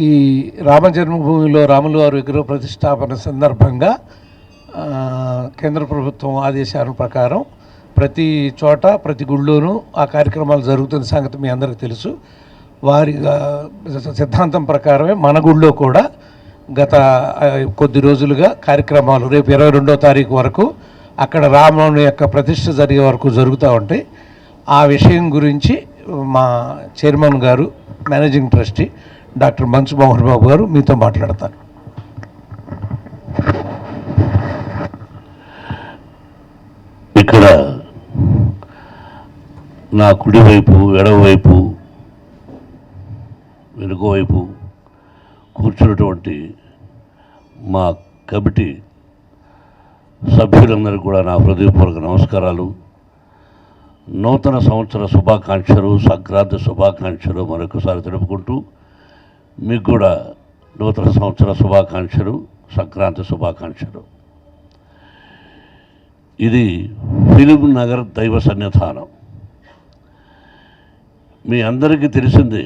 ఈ రామ జన్మభూమిలో రాములు వారి విగ్రహ ప్రతిష్టాపన సందర్భంగా కేంద్ర ప్రభుత్వం ఆదేశాల ప్రకారం ప్రతి చోట ప్రతి గుళ్ళోనూ ఆ కార్యక్రమాలు జరుగుతున్న సంగతి మీ అందరికీ తెలుసు. వారి సిద్ధాంతం ప్రకారమే మన గుళ్ళో కూడా గత కొద్ది రోజులుగా కార్యక్రమాలు రేపు 22వ తారీఖు వరకు అక్కడ రాముని యొక్క ప్రతిష్ఠ జరిగే వరకు జరుగుతూ ఉంటాయి. ఆ విషయం గురించి మా చైర్మన్ గారు, managing trustee doctor Manchu Mohan బాబు గారు మీతో మాట్లాడతారు. ఇక్కడ నా కుడివైపు, ఎడమవైపు, వెనుకవైపు కూర్చున్నటువంటి మా కమిటీ సభ్యులందరికీ కూడా నా హృదయపూర్వక నమస్కారాలు. నూతన సంవత్సర శుభాకాంక్షలు, సంక్రాంతి శుభాకాంక్షలు మరొకసారి తెలుపుకుంటూ మీకు కూడా నూతన సంవత్సర శుభాకాంక్షలు, సంక్రాంతి శుభాకాంక్షలు. ఇది ఫిలిం నగర్ దైవ సన్నిధానం. మీ అందరికీ తెలిసిందే,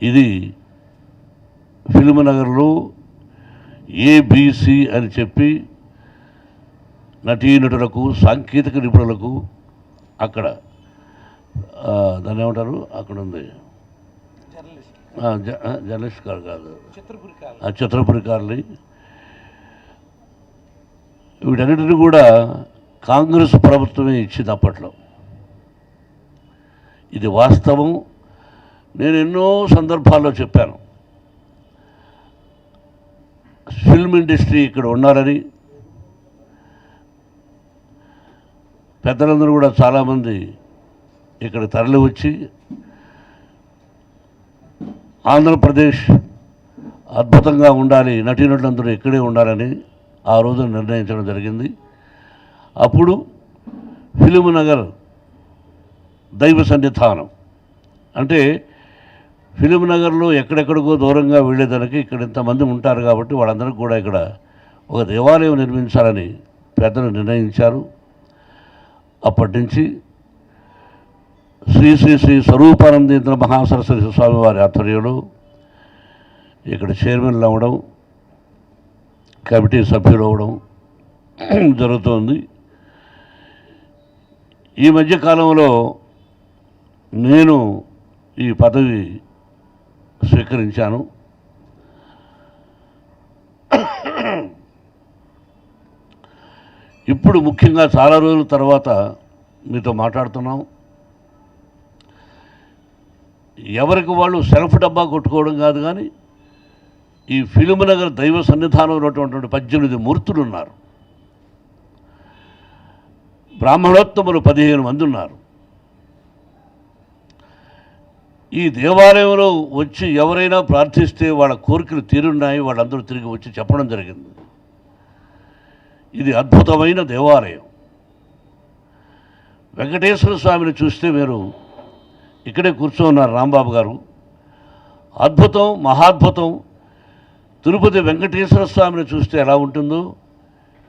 ఇది ఫిలిం నగర్లో ఏబిసి అని చెప్పి నటీనటులకు, సాంకేతిక నిపుణులకు అక్కడ దాన్ని ఏమంటారు, అక్కడ ఉంది జర్నలిస్ట్ కాదు, చిత్రపురికారులు, వీటన్నిటిని కూడా కాంగ్రెస్ ప్రభుత్వమే ఇచ్చింది అప్పట్లో. ఇది వాస్తవం. నేను ఎన్నో సందర్భాల్లో చెప్పాను, ఫిల్మ్ ఇండస్ట్రీ ఇక్కడ ఉన్నారని. పెద్దలందరూ కూడా చాలామంది ఇక్కడ తరలి వచ్చి ఆంధ్రప్రదేశ్ అద్భుతంగా ఉండాలి, నటీనటులందరూ ఇక్కడే ఉండాలని ఆ రోజు నిర్ణయించడం జరిగింది. అప్పుడు ఫిలిం నగర్ దైవ సన్నిధానం అంటే ఫిలిం నగర్లో ఎక్కడెక్కడికో దూరంగా వెళ్ళేదానికి ఇక్కడ ఇంతమంది ఉంటారు కాబట్టి వాళ్ళందరికీ కూడా ఇక్కడ ఒక దేవాలయం నిర్మించాలని పెద్దలు నిర్ణయించారు. అప్పటి నుంచి శ్రీ శ్రీ శ్రీ స్వరూపానందేంద్ర మహాసరస్వతి స్వామివారి ఆధ్వర్యంలో ఇక్కడ చైర్మన్లు అవ్వడం, కమిటీ సభ్యులు అవ్వడం జరుగుతోంది. ఈ మధ్యకాలంలో నేను ఈ పదవి స్వీకరించాను. ఇప్పుడు ముఖ్యంగా చాలా రోజుల తర్వాత మీతో మాట్లాడుతున్నాం. ఎవరికి వాళ్ళు సెల్ఫ్ డబ్బా కొట్టుకోవడం కాదు, కానీ ఈ ఫిలిం నగర్ దైవ సన్నిధానం ఉన్నటువంటి 18 మూర్తులు ఉన్నారు. బ్రాహ్మణోత్తములు 15 మంది ఉన్నారు. ఈ దేవాలయంలో వచ్చి ఎవరైనా ప్రార్థిస్తే వాళ్ళ కోరికలు తీరున్నాయి, వాళ్ళందరూ తిరిగి వచ్చి చెప్పడం జరిగింది. ఇది అద్భుతమైన దేవాలయం. వెంకటేశ్వర స్వామిని చూస్తే మీరు ఇక్కడే కూర్చోన్నారు రాంబాబు గారు. అద్భుతం, మహాద్భుతం. తిరుపతి వెంకటేశ్వర స్వామిని చూస్తే ఎలా ఉంటుందో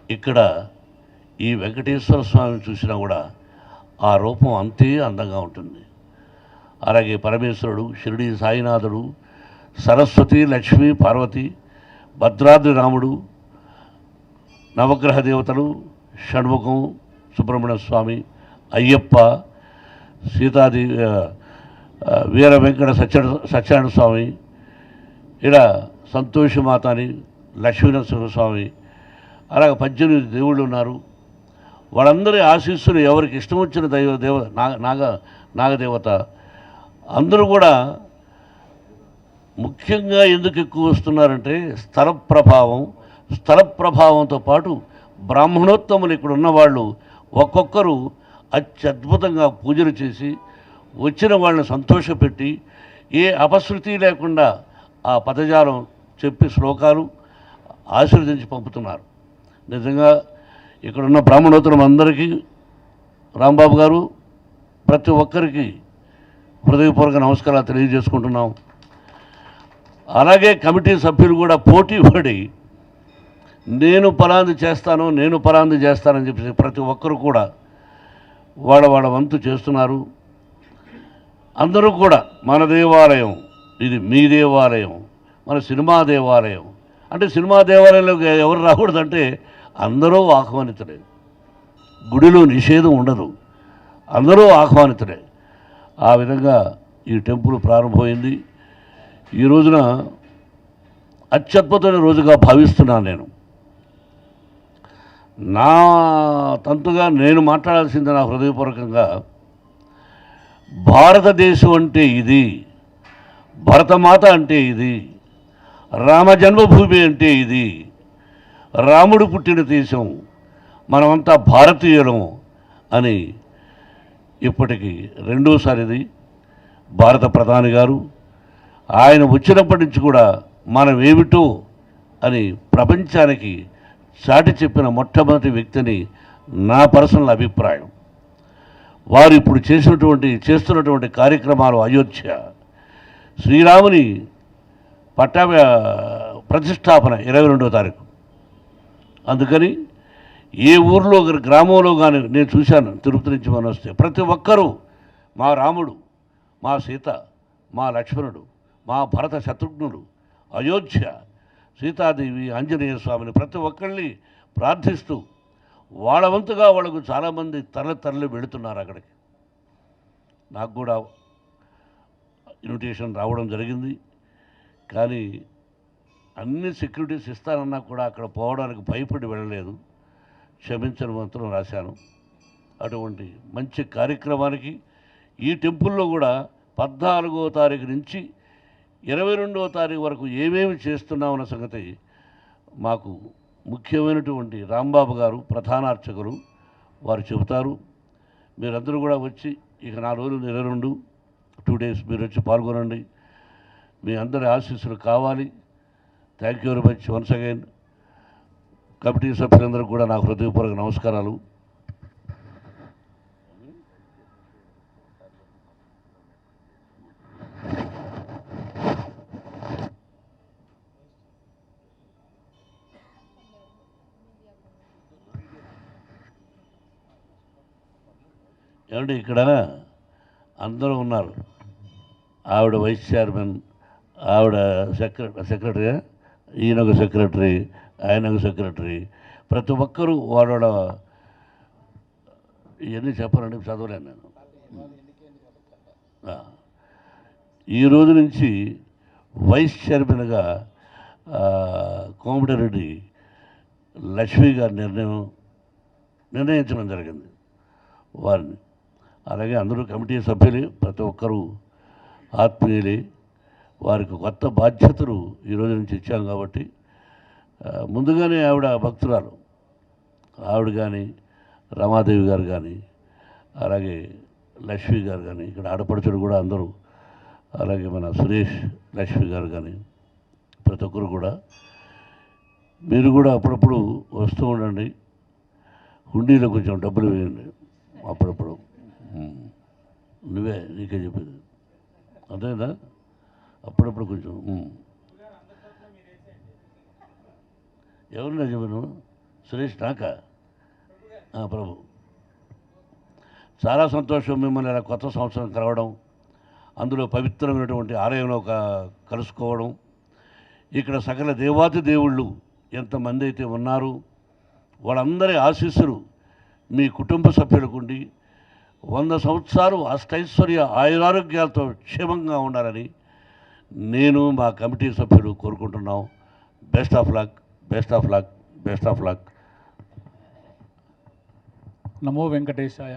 ఇక్కడ ఈ వెంకటేశ్వర స్వామిని చూసినా కూడా ఆ రూపం అంతే అందంగా ఉంటుంది. అలాగే పరమేశ్వరుడు, షిరిడి సాయినాథుడు, సరస్వతి, లక్ష్మి, పార్వతి, భద్రాద్రి రాముడు, నవగ్రహ దేవతలు, షణ్ముఖం, సుబ్రహ్మణ్య స్వామి, అయ్యప్ప, సీతాదేవి, వీర వెంకట సత్యనారాయణ స్వామి, ఇలా సంతోషమాతని, లక్ష్మీనరసింహస్వామి, అలాగే 18 దేవుళ్ళు ఉన్నారు. వాళ్ళందరి ఆశీస్సులు ఎవరికి ఇష్టం వచ్చిన నాగదేవత అందరూ కూడా ముఖ్యంగా ఎందుకు ఎక్కువ వస్తున్నారంటే స్థల ప్రభావంతో పాటు బ్రాహ్మణోత్తములు ఇక్కడ ఉన్నవాళ్ళు ఒక్కొక్కరు అత్యద్భుతంగా పూజలు చేసి వచ్చిన వాళ్ళని సంతోషపెట్టి ఏ అపశృతి లేకుండా ఆ పదజాలం చెప్పి శ్లోకాలు ఆశీర్వదించి పంపుతున్నారు. నిజంగా ఇక్కడున్న బ్రాహ్మణోత్తరం అందరికీ రాంబాబు గారు ప్రతి ఒక్కరికి హృదయపూర్వక నమస్కారాలు తెలియజేసుకుంటున్నాం. అలాగే కమిటీ సభ్యులు కూడా పోటీ పడి నేను పలాంది చేస్తానని చెప్పేసి ప్రతి ఒక్కరు కూడా వాళ్ళ వంతు చేస్తున్నారు. అందరూ కూడా మన దేవాలయం, ఇది మీ దేవాలయం, మన సినిమా దేవాలయం అంటే సినిమా దేవాలయంలోకి ఎవరు రాకూడదంటే అందరూ ఆహ్వానితులే. గుడిలో నిషేధం ఉండదు, అందరూ ఆహ్వానితులే. ఆ విధంగా ఈ టెంపుల్ ప్రారంభమైంది. ఈ రోజున అత్యద్భుతమైన రోజుగా భావిస్తున్నాను నేను. నా తంతుగా నేను మాట్లాడాల్సింది నా హృదయపూర్వకంగా, భారతదేశం అంటే ఇది, భరతమాత అంటే ఇది, రామ జన్మభూమి అంటే ఇది, రాముడు పుట్టిన దేశం, మనమంతా భారతీయులం అని ఇప్పటికి రెండోసారిది భారత ప్రధాని గారు ఆయన వచ్చినప్పటి నుంచి కూడా మనం ఏమిటో అని ప్రపంచానికి చాటి చెప్పిన మొట్టమొదటి వ్యక్తిని నా పర్సనల్ అభిప్రాయం. వారు ఇప్పుడు చేస్తున్నటువంటి కార్యక్రమాలు అయోధ్య శ్రీరాముని ప్రతిష్టాపన 22వ తారీఖు. అందుకని ఏ ఊర్లో గ్రామంలో కానీ నేను చూశాను, తిరుపతి నుంచి మనం వస్తే ప్రతి ఒక్కరూ మా రాముడు, మా సీత, మా లక్ష్మణుడు, మా భరత శత్రుఘ్నుడు, అయోధ్య, సీతాదేవి, ఆంజనేయ స్వామిని ప్రతి ఒక్కరిని ప్రార్థిస్తూ వాళ్ళ వంతుగా వాళ్ళకు చాలామంది తరలి వెళుతున్నారు అక్కడికి. నాకు కూడా ఇన్విటేషన్ రావడం జరిగింది. కానీ అన్ని సెక్యూరిటీస్ ఇస్తానన్నా కూడా అక్కడ పోవడానికి భయపడి వెళ్ళలేదు. క్షమించని మంత్రం రాశాను. అటువంటి మంచి కార్యక్రమానికి ఈ టెంపుల్లో కూడా 14వ తారీఖు నుంచి 22వ తారీఖు వరకు ఏమేమి చేస్తున్నామన్న సంగతి మాకు ముఖ్యమైనటువంటి రాంబాబు గారు ప్రధాన అర్చకులు వారు చెబుతారు. మీరందరూ కూడా వచ్చి ఇక 4 రోజులు 2 డేస్ మీరు వచ్చి పాల్గొనండి. మీ అందరి ఆశీస్సులు కావాలి. Thank you very much once again. Committee సభ్యులందరూ కూడా నా హృదయపూర్వక నమస్కారాలు. ఏమంటే ఇక్కడ అందరూ ఉన్నారు. ఆవిడ వైస్ చైర్మన్, ఆవిడ సెక్రటరీ, ఈయన ఒక సెక్రటరీ, ఆయన ఒక సెక్రటరీ, ప్రతి ఒక్కరూ వాడ ఇవన్నీ చెప్పాలంటే చదవలేను నేను. ఈ రోజు నుంచి వైస్ చైర్మన్గా కోమటిరెడ్డి లక్ష్మి గారి నిర్ణయించడం జరిగింది వారిని. అలాగే అందరూ కమిటీ సభ్యులే, ప్రతి ఒక్కరూ ఆత్మీయులే. వారికి కొత్త బాధ్యతలు ఈరోజు నుంచి ఇచ్చాం కాబట్టి ముందుగానే ఆవిడ భక్తురాలు, ఆవిడ కానీ రమాదేవి గారు కానీ అలాగే లక్ష్మి గారు కానీ ఇక్కడ ఆడపడుచుడు కూడా అందరూ, అలాగే మన సురేష్ లక్ష్మి గారు కానీ ప్రతి ఒక్కరు కూడా మీరు కూడా అప్పుడప్పుడు వస్తూ ఉండండి. హుండీలో కొంచెం డబ్బులు వేయండి అప్పుడప్పుడు. నీకే చెప్పేది అంతేదా? అప్పుడప్పుడు కొంచెం ఎవరినా చెప్పాను? సురేష్ నాకా? ప్రభు, చాలా సంతోషం మిమ్మల్ని ఇలా కొత్త సంవత్సరం కలవడం, అందులో పవిత్రమైనటువంటి ఆలయంలో కలుసుకోవడం. ఇక్కడ సకల దేవాతి దేవుళ్ళు ఎంతమంది అయితే ఉన్నారు వాళ్ళందరి ఆశీస్సులు మీ కుటుంబ సభ్యులకు ఉండి 100 సంవత్సరాలు అష్టైశ్వర్య ఆయురారోగ్యాలతో క్షేమంగా ఉండాలని నేను మా కమిటీ సభ్యులు కోరుకుంటున్నాం. Best of luck, best of luck, best of luck. Namo Venkatesaya.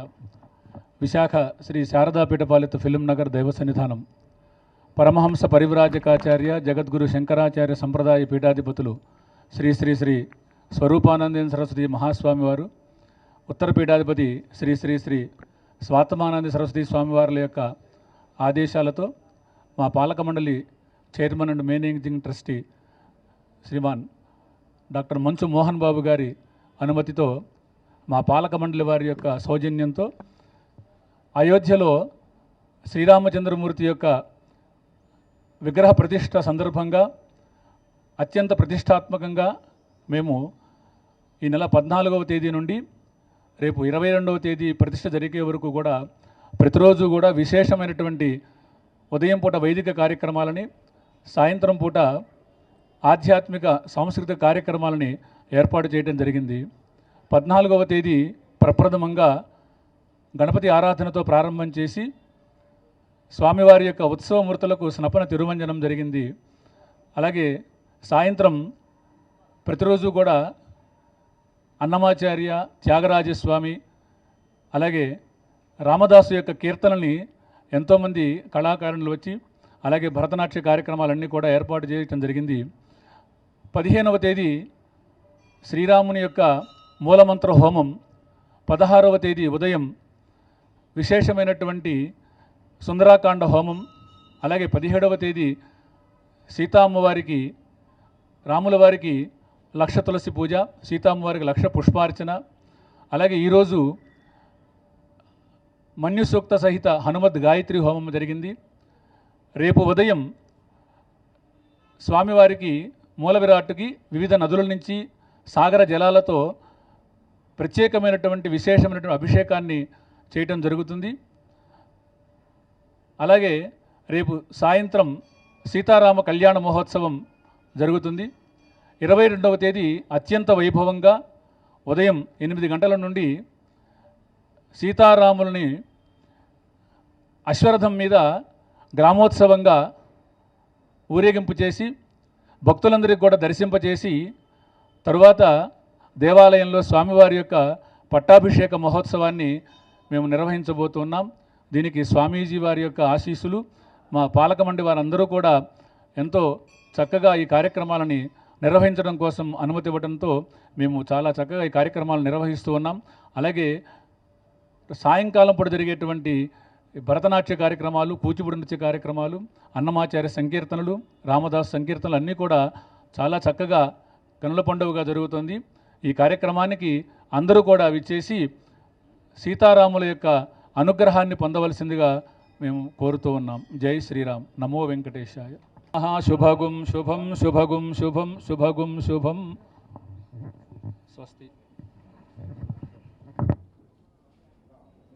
Visakha Shri శారదాపీఠపాలిత film Nagar దైవ సన్నిధానం పరమహంస పరివ్రాజకాచార్య జగద్గురు శంకరాచార్య సంప్రదాయ పీఠాధిపతులు శ్రీ శ్రీ శ్రీ స్వరూపానందేంద్ర సరస్వతి మహాస్వామి వారు, ఉత్తర పీఠాధిపతి శ్రీ శ్రీ శ్రీ స్వాతమానంద సరస్వతి స్వామివార్ల యొక్క ఆదేశాలతో మా పాలక మండలి chairman and managing trustee Shriman doctor Manchu Mohan బాబు గారి అనుమతితో మా పాలక మండలి వారి యొక్క సౌజన్యంతో అయోధ్యలో శ్రీరామచంద్రమూర్తి యొక్క విగ్రహ ప్రతిష్ట సందర్భంగా అత్యంత ప్రతిష్టాత్మకంగా మేము ఈ నెల 14వ తేదీ నుండి రేపు 22వ తేదీ ప్రతిష్ట జరిగే వరకు కూడా ప్రతిరోజు కూడా విశేషమైనటువంటి ఉదయం పూట వైదిక కార్యక్రమాలని, సాయంత్రం పూట ఆధ్యాత్మిక సాంస్కృతిక కార్యక్రమాలని ఏర్పాటు చేయడం జరిగింది. 14వ తేదీ ప్రప్రథమంగా గణపతి ఆరాధనతో ప్రారంభం చేసి స్వామివారి యొక్క ఉత్సవమూర్తులకు స్నపన తిరుమంజనం జరిగింది. అలాగే సాయంత్రం ప్రతిరోజు కూడా అన్నమాచార్య, త్యాగరాజస్వామి, అలాగే రామదాసు యొక్క కీర్తనల్ని ఎంతోమంది కళాకారులు వచ్చి అలాగే భరతనాట్య కార్యక్రమాలన్నీ కూడా ఏర్పాటు చేయడం జరిగింది. 15వ తేదీ శ్రీరాముని యొక్క మూలమంత్ర హోమం, 16వ తేదీ ఉదయం విశేషమైనటువంటి సుందరాకాండ హోమం, అలాగే 17వ తేదీ సీతామ్మవారికి, రాముల వారికి లక్ష తులసి పూజ, సీతామ్మవారికి లక్ష పుష్పార్చన, అలాగే ఈరోజు మన్యు సూక్త సహిత హనుమద్ గాయత్రి హోమం జరిగింది. రేపు ఉదయం స్వామివారికి మూల విరాట్టుకి వివిధ నదుల నుంచి సాగర జలాలతో ప్రత్యేకమైనటువంటి విశేషమైనటువంటి అభిషేకాన్ని చేయటం జరుగుతుంది. అలాగే రేపు సాయంత్రం సీతారామ కళ్యాణ మహోత్సవం జరుగుతుంది. 22వ తేదీ అత్యంత వైభవంగా ఉదయం 8 గంటల నుండి సీతారాములని అశ్వరథం మీద గ్రామోత్సవంగా ఊరేగింపు చేసి భక్తులందరికీ కూడా దర్శింపచేసి తరువాత దేవాలయంలో స్వామివారి యొక్క పట్టాభిషేక మహోత్సవాన్ని మేము నిర్వహించబోతున్నాం. దీనికి స్వామీజీ వారి యొక్క ఆశీస్సులు, మా పాలక మండలి వారందరూ కూడా ఎంతో చక్కగా ఈ కార్యక్రమాలని నిర్వహించడం కోసం అనుమతి ఇవ్వడంతో మేము చాలా చక్కగా ఈ కార్యక్రమాలు నిర్వహిస్తూ ఉన్నాం. అలాగే సాయంకాలం పూట జరిగేటువంటి భరతనాట్య కార్యక్రమాలు, కూచిపూడి నృత్య కార్యక్రమాలు, అన్నమాచార్య సంకీర్తనలు, రామదాస్ సంకీర్తనలు అన్నీ కూడా చాలా చక్కగా కనుల పండుగగా జరుగుతుంది. ఈ కార్యక్రమానికి అందరూ కూడా విచ్చేసి సీతారాముల యొక్క అనుగ్రహాన్ని పొందవలసిందిగా మేము కోరుతూ ఉన్నాం. జై శ్రీరామ్. నమో వెంకటేశాయ. శుభగుం శుభం శుభగుం శుభం శుభగుం శుభం. స్వస్తి.